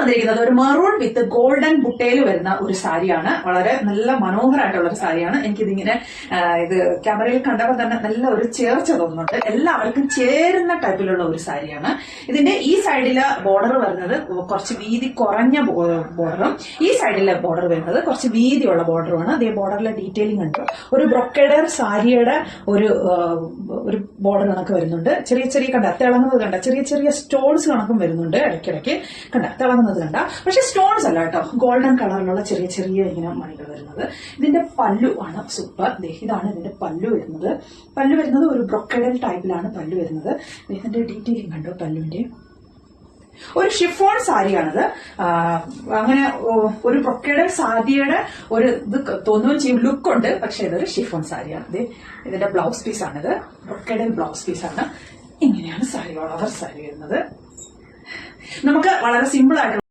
വന്നിരിക്കുന്നത് ഒരു മെറൂൺ വിത്ത് ഗോൾഡൻ ബുട്ടയിൽ വരുന്ന ഒരു സാരിയാണ്. വളരെ നല്ല മനോഹരമായിട്ടുള്ള ഒരു സാരിയാണ്. എനിക്കിതിങ്ങനെ ഇത് ക്യാമറയിൽ കണ്ടപ്പോൾ തന്നെ നല്ല ഒരു ചേർച്ച തോന്നുന്നുണ്ട്. എല്ലാവർക്കും ചേരുന്ന ടൈപ്പിലുള്ള ഒരു സാരിയാണ്. ഇതിന്റെ ഈ സൈഡിലെ ബോർഡർ വരുന്നത് കുറച്ച് വീതി കുറഞ്ഞ ബോർഡറും ഈ സൈഡിലെ ബോർഡർ വരുന്നത് കുറച്ച് വീതിയുള്ള ബോർഡറുമാണ്. അതേ ബോർഡറിലെ ഡീറ്റെയിലിംഗ് ഉണ്ട്. ഒരു ബ്രൊക്കേഡ് സാരിയുടെ ഒരു ബോർഡർ കണക്ക് വരുന്നുണ്ട്. ചെറിയ ചെറിയ കണ്ട തിളങ്ങുന്നത് കണ്ട ചെറിയ ചെറിയ സ്റ്റോൺസ് കണക്കും വരുന്നുണ്ട്. ഇടയ്ക്കിടയ്ക്ക് കണ്ട തിളങ്ങുന്നത് കണ്ട, പക്ഷെ സ്റ്റോൺസ് അല്ല കേട്ടോ, ഗോൾഡൻ കളറിലുള്ള ചെറിയ ചെറിയ ഇങ്ങനെ മണികൾ വരുന്നത്. ഇതിന്റെ പല്ലു ആണ് സൂപ്പർ. ഇതാണ് ഇതിന്റെ പല്ലു വരുന്നത്. പല്ലു വരുന്നത് ഒരു ബ്രൊക്കേഡൽ ടൈപ്പിലാണ് പല്ലു വരുന്നത്. ഇതിന്റെ ഡീറ്റെയിലിംഗ് കണ്ടോ പല്ലുവിന്റെ. ഒരു ഷിഫോൺ സാരിയാണിത്. അങ്ങനെ ഒരു ബ്രൊക്കേഡൽ സാരിയുടെ ഒരു ഇത് തോന്നുകയും ചെയ്യും, ലുക്കുണ്ട്. പക്ഷെ ഇതൊരു ഷിഫോൺ സാരിയാണ്. ഇതിന്റെ ബ്ലൗസ് പീസാണിത്. ബ്രൊക്കേഡൽ ബ്ലൗസ് പീസാണ്. ഇങ്ങനെയാണ് സാരി, വളരെ സാരി വരുന്നത്. നമുക്ക് വളരെ സിമ്പിൾ ആയിട്ട്